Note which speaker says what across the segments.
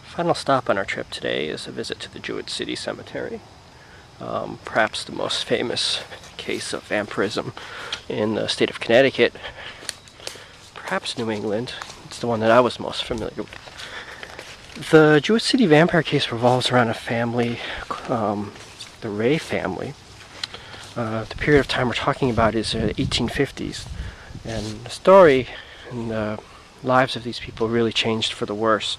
Speaker 1: Final stop on our trip today is a visit to the Jewett City cemetery. Perhaps the most famous case of vampirism in the state of Connecticut, perhaps New England. It's the one that I was most familiar with. The Jewett City vampire case revolves around a family, the Ray family. The period of time we're talking about is the 1850s, and the story and the lives of these people really changed for the worse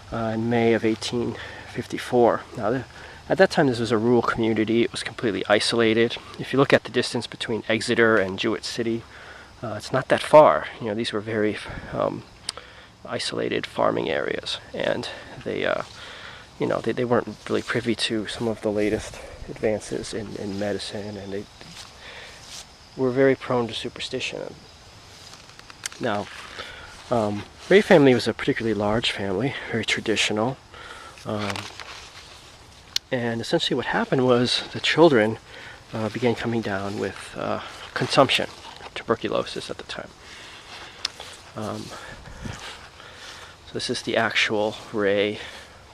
Speaker 1: in May of 1854. Now, at that time, this was a rural community. It was completely isolated. If you look at the distance between Exeter and Jewett City, it's not that far. These were very isolated farming areas, and they weren't really privy to some of the latest advances in medicine, and they were very prone to superstition. Now, Ray family was a particularly large family, very traditional. And essentially what happened was the children began coming down with consumption, tuberculosis at the time. So this is the actual Ray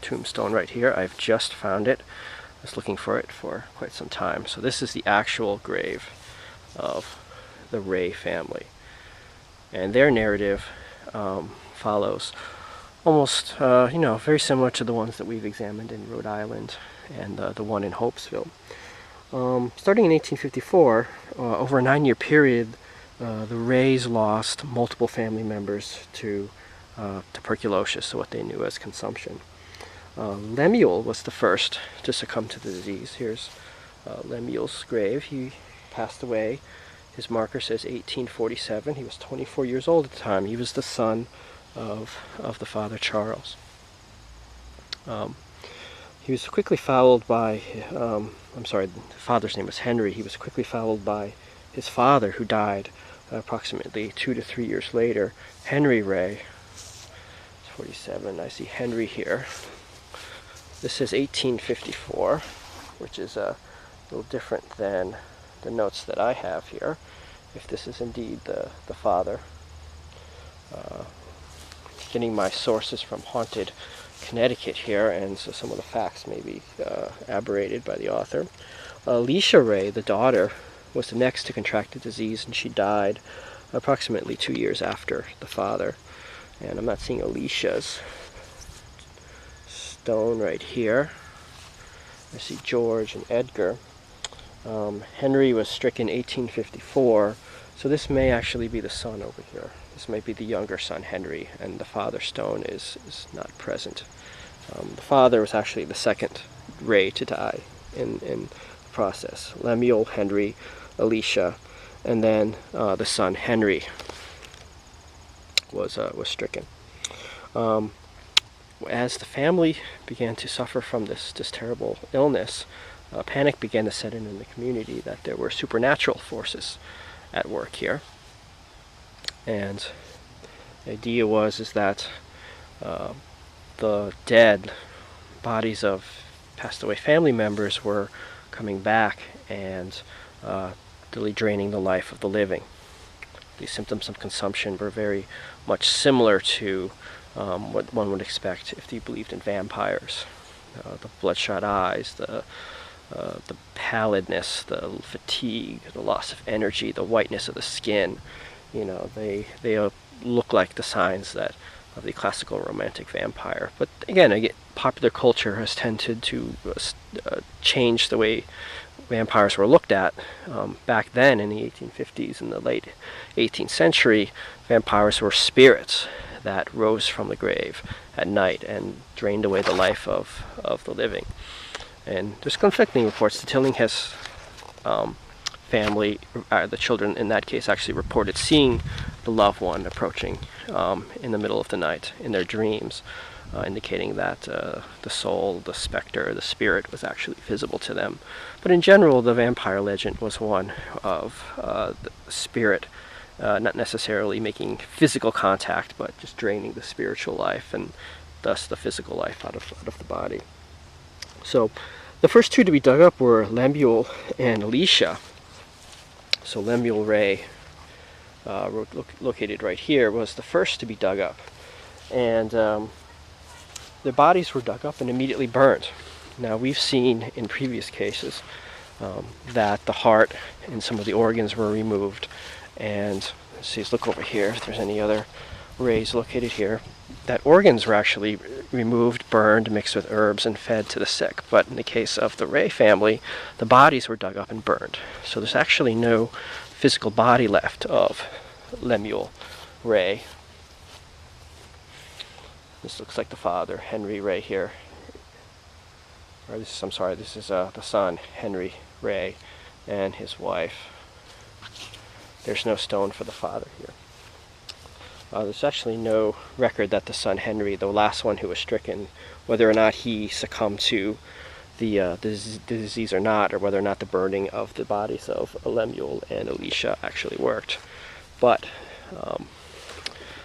Speaker 1: tombstone right here. I've just found it. I was looking for it for quite some time. So this is the actual grave of the Ray family. And their narrative follows almost, very similar to the ones that we've examined in Rhode Island and the one in Hopesville. Starting in 1854, over a 9-year period, the Rays lost multiple family members to tuberculosis, so what they knew as consumption. Lemuel was the first to succumb to the disease. Here's Lemuel's grave. He passed away. His marker says 1847. He was 24 years old at the time. He was the son of the father Charles. He was quickly followed by, the father's name was Henry. He was quickly followed by his father, who died approximately 2 to 3 years later. Henry Ray, 47. I see Henry here. This is 1854, which is a little different than the notes that I have here, if this is indeed the father. Getting my sources from Haunted Connecticut here, and so some of the facts may be aberrated by the author. Alicia Ray, the daughter, was the next to contract the disease, and she died approximately 2 years after the father. And I'm not seeing Alicia's stone right here. I see George and Edgar. Henry was stricken 1854, so this may actually be the son over here. This might be the younger son, Henry, and the father stone is not present. The father was actually the second Ray to die in the process. Lemuel, Henry, Alicia, and then the son, Henry, was stricken. As the family began to suffer from this terrible illness, panic began to set in the community that there were supernatural forces at work here. And the idea is that the dead bodies of passed away family members were coming back and really draining the life of the living. These symptoms of consumption were very much similar to what one would expect if you believed in vampires. The bloodshot eyes, the pallidness, the fatigue, the loss of energy, the whiteness of the skin. They look like the signs of the classical romantic vampire. But again, popular culture has tended to change the way vampires were looked at. Back then, in the 1850s and the late 18th century, vampires were spirits that rose from the grave at night and drained away the life of the living. And there's conflicting reports. The Tillinghast family, the children in that case, actually reported seeing the loved one approaching in the middle of the night in their dreams, indicating that the soul, the specter, the spirit was actually visible to them. But in general, the vampire legend was one of the spirit not necessarily making physical contact, but just draining the spiritual life and thus the physical life out of the body. So the first two to be dug up were Lemuel and Alicia. So Lemuel Ray, located right here, was the first to be dug up. And their bodies were dug up and immediately burned. Now, we've seen in previous cases that the heart and some of the organs were removed, and let's look over here if there's any other rays located here, that organs were actually removed, burned, mixed with herbs, and fed to the sick. But in the case of the Ray family, the bodies were dug up and burned. So there's actually no physical body left of Lemuel Ray. This looks like the father, Henry Ray here. Or this is, I'm sorry, this is the son, Henry Ray, and his wife. There's no stone for the father here. There's actually no record that the son Henry, the last one who was stricken, whether or not he succumbed to the disease or not, or whether or not the burning of the bodies of Lemuel and Alicia actually worked. But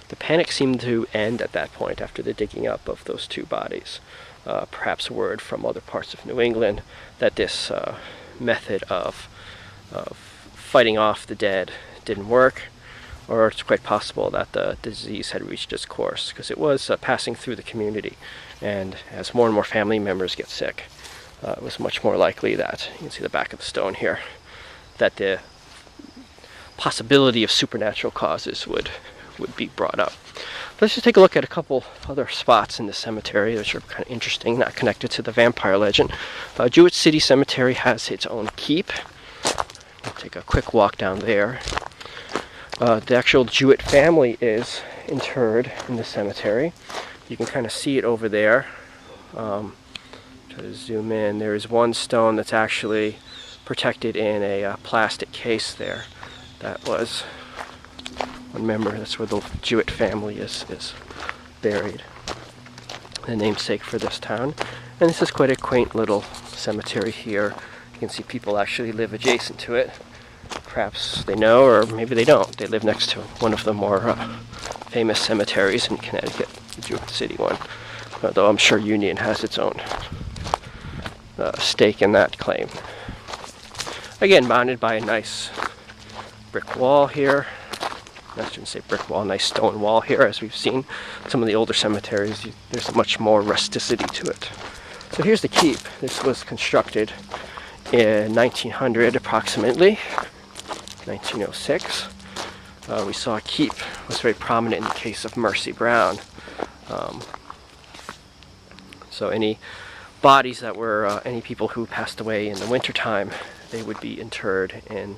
Speaker 1: the panic seemed to end at that point after the digging up of those two bodies. Perhaps word from other parts of New England that this method of fighting off the dead didn't work, or it's quite possible that the disease had reached its course, because it was passing through the community, and as more and more family members get sick, it was much more likely that, you can see the back of the stone here, that the possibility of supernatural causes would be brought up. Let's just take a look at a couple other spots in the cemetery which are kind of interesting, not connected to the vampire legend. Jewett City Cemetery has its own keep. I'll take a quick walk down there. The actual Jewett family is interred in the cemetery. You can kind of see it over there. Try to zoom in. There is one stone that's actually protected in a plastic case there. That was, remember, that's where the Jewett family is buried, the namesake for this town. And this is quite a quaint little cemetery here. You can see people actually live adjacent to it. Perhaps they know, or maybe they don't. They live next to one of the more famous cemeteries in Connecticut, the Jewett City one. Although I'm sure Union has its own stake in that claim. Again, bounded by a nice brick wall here. I shouldn't say brick wall, nice stone wall here. As we've seen some of the older cemeteries, there's much more rusticity to it. So here's the keep. This was constructed in 1900 approximately, 1906. We saw a keep was very prominent in the case of Mercy Brown. So any bodies that were any people who passed away in the wintertime, they would be interred in,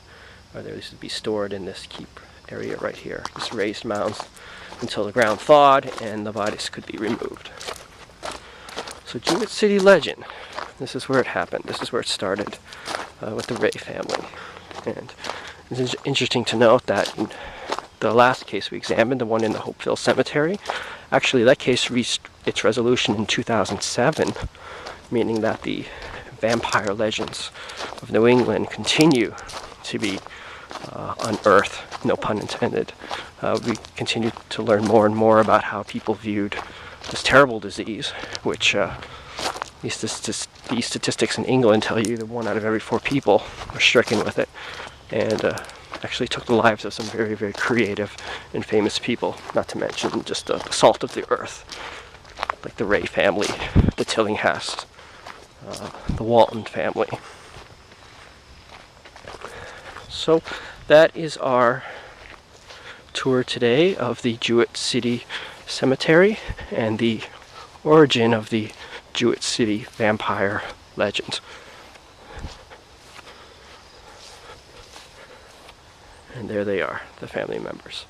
Speaker 1: or they would be stored in this keep area right here, just raised mounds until the ground thawed and the bodies could be removed. So Jewett City legend, this is where it happened. This is where it started with the Ray family. And it's interesting to note that in the last case we examined, the one in the Hopeville Cemetery, actually that case reached its resolution in 2007, meaning that the vampire legends of New England continue to be unearthed, no pun intended. We continue to learn more and more about how people viewed this terrible disease, which these statistics in England tell you that 1 out of every 4 people are stricken with it, and actually took the lives of some very, very creative and famous people, not to mention just the salt of the earth, like the Ray family, the Tillinghast, the Walton family. So that is our tour today of the Jewett City Cemetery and the origin of the Jewett City vampire legend. And there they are, the family members.